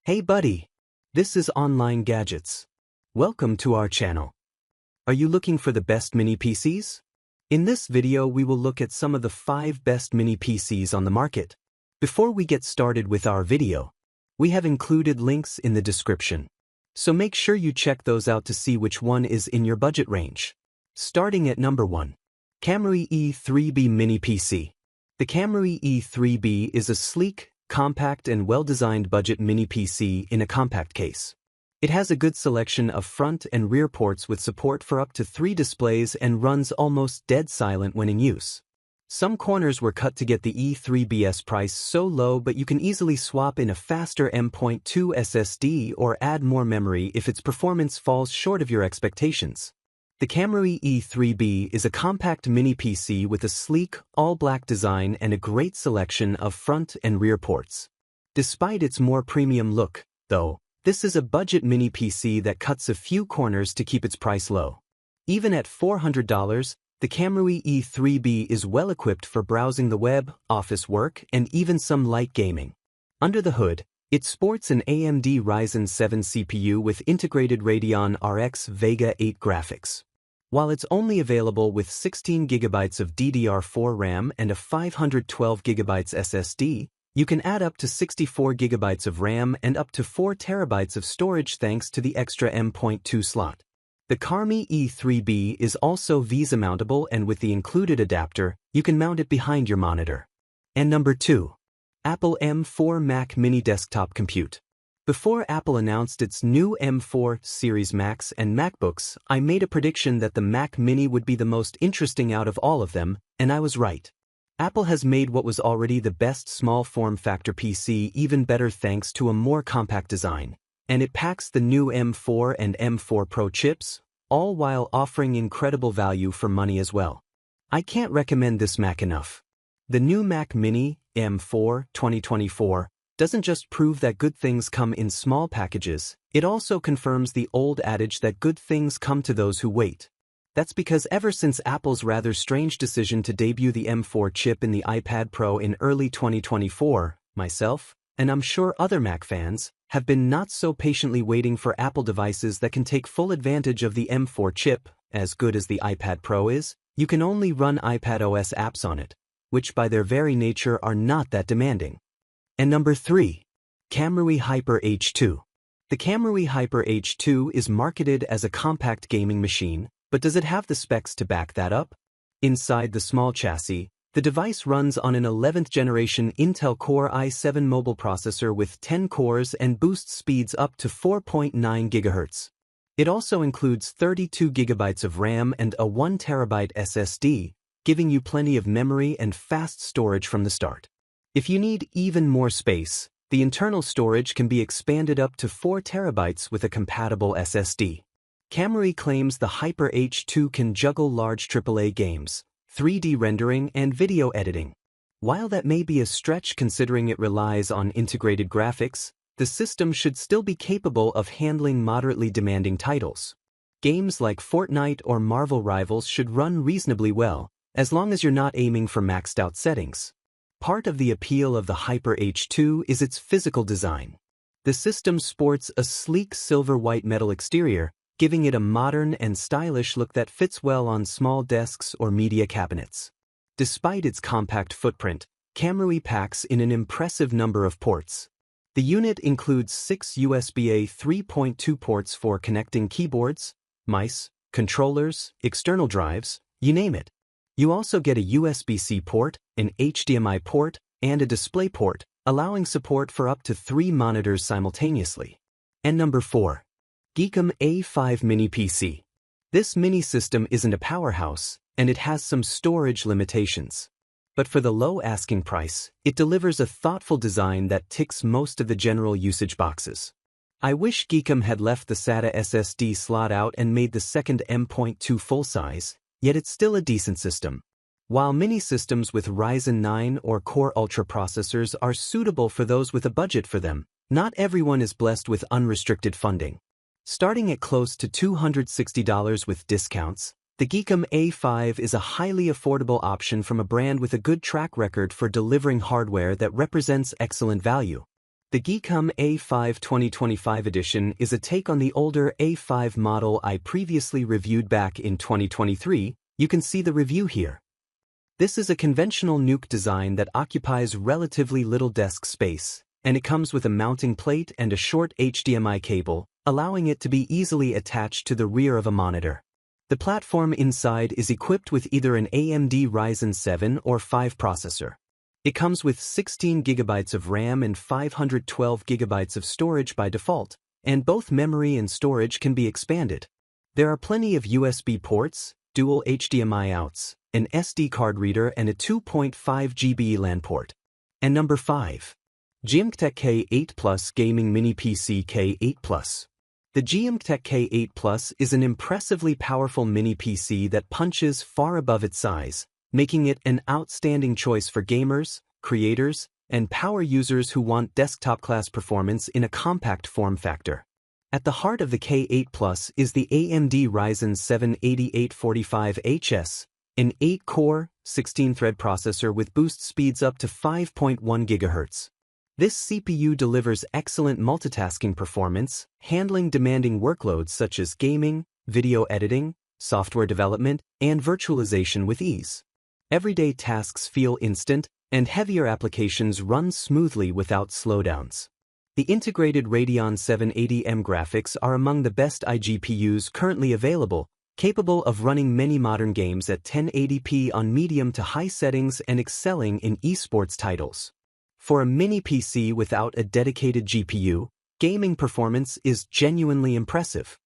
Hey buddy! This is Online Gadgets. Welcome to our channel. Are you looking for the best mini PCs? In this video we will look at some of the 5 best mini PCs on the market. Before we get started with our video, we have included links in the description. So make sure you check those out to see which one is in your budget range. Starting at number 1. KAMRUI E3B Mini PC. The KAMRUI E3B is a sleek, compact and well-designed budget mini PC in a compact case. It has a good selection of front and rear ports with support for up to 3 displays and runs almost dead silent when in use. Some corners were cut to get the E3B's price so low, but you can easily swap in a faster M.2 SSD or add more memory if its performance falls short of your expectations. The KAMRUI E3B is a compact mini PC with a sleek, all-black design and a great selection of front and rear ports. Despite its more premium look, though, this is a budget mini PC that cuts a few corners to keep its price low. Even at $400, the KAMRUI E3B is well equipped for browsing the web, office work, and even some light gaming. Under the hood, it sports an AMD Ryzen 7 CPU with integrated Radeon RX Vega 8 graphics. While it's only available with 16GB of DDR4 RAM and a 512GB SSD, you can add up to 64GB of RAM and up to 4TB of storage thanks to the extra M.2 slot. The KAMRUI E3B is also VESA mountable, and with the included adapter, you can mount it behind your monitor. And number 2. Apple M4 Mac Mini Desktop Compute. Before Apple announced its new M4 series Macs and MacBooks, I made a prediction that the Mac Mini would be the most interesting out of all of them, and I was right. Apple has made what was already the best small form factor PC even better thanks to a more compact design, and it packs the new M4 and M4 Pro chips, all while offering incredible value for money as well. I can't recommend this Mac enough. The new Mac Mini M4 2024 doesn't just prove that good things come in small packages, it also confirms the old adage that good things come to those who wait. That's because ever since Apple's rather strange decision to debut the M4 chip in the iPad Pro in early 2024, myself, and I'm sure other Mac fans, have been not so patiently waiting for Apple devices that can take full advantage of the M4 chip. As good as the iPad Pro is, you can only run iPadOS apps on it, which by their very nature are not that demanding. And number 3. KAMRUI Hyper H2. The KAMRUI Hyper H2 is marketed as a compact gaming machine, but does it have the specs to back that up? Inside the small chassis, the device runs on an 11th generation Intel Core i7 mobile processor with 10 cores and boosts speeds up to 4.9 GHz. It also includes 32GB of RAM and a 1TB SSD, giving you plenty of memory and fast storage from the start. If you need even more space, the internal storage can be expanded up to 4TB with a compatible SSD. KAMRUI claims the Hyper H2 can juggle large AAA games, 3D rendering, and video editing. While that may be a stretch considering it relies on integrated graphics, the system should still be capable of handling moderately demanding titles. Games like Fortnite or Marvel Rivals should run reasonably well, as long as you're not aiming for maxed-out settings. Part of the appeal of the Hyper H2 is its physical design. The system sports a sleek silver-white metal exterior, giving it a modern and stylish look that fits well on small desks or media cabinets. Despite its compact footprint, KAMRUI packs in an impressive number of ports. The unit includes 6 USB-A 3.2 ports for connecting keyboards, mice, controllers, external drives, you name it. You also get a USB-C port, an HDMI port, and a display port, allowing support for up to 3 monitors simultaneously. And number 4. GEEKOM A5 Mini PC. This mini system isn't a powerhouse, and it has some storage limitations. But for the low asking price, it delivers a thoughtful design that ticks most of the general usage boxes. I wish GEEKOM had left the SATA SSD slot out and made the second M.2 full-size, yet it's still a decent system. While mini systems with Ryzen 9 or Core Ultra processors are suitable for those with a budget for them, not everyone is blessed with unrestricted funding. Starting at close to $260 with discounts, the GEEKOM A5 is a highly affordable option from a brand with a good track record for delivering hardware that represents excellent value. The GEEKOM A5 2025 edition is a take on the older A5 model I previously reviewed back in 2023. You can see the review here. This is a conventional nuke design that occupies relatively little desk space, and it comes with a mounting plate and a short HDMI cable, allowing it to be easily attached to the rear of a monitor. The platform inside is equipped with either an AMD Ryzen 7 or 5 processor. It comes with 16 GB of RAM and 512 GB of storage by default, and both memory and storage can be expanded. There are plenty of USB ports, dual HDMI outs, an SD card reader and a 2.5 GB LAN port. And number 5. GMKtec K8 Plus Gaming Mini PC K8 Plus. The GMKtec K8 Plus is an impressively powerful mini PC that punches far above its size, making it an outstanding choice for gamers, creators, and power users who want desktop-class performance in a compact form factor. At the heart of the K8 Plus is the AMD Ryzen 7 8845HS, an 8-core, 16-thread processor with boost speeds up to 5.1 GHz. This CPU delivers excellent multitasking performance, handling demanding workloads such as gaming, video editing, software development, and virtualization with ease. Everyday tasks feel instant, and heavier applications run smoothly without slowdowns. The integrated Radeon 780M graphics are among the best iGPUs currently available, capable of running many modern games at 1080p on medium to high settings and excelling in esports titles. For a mini PC without a dedicated GPU, gaming performance is genuinely impressive.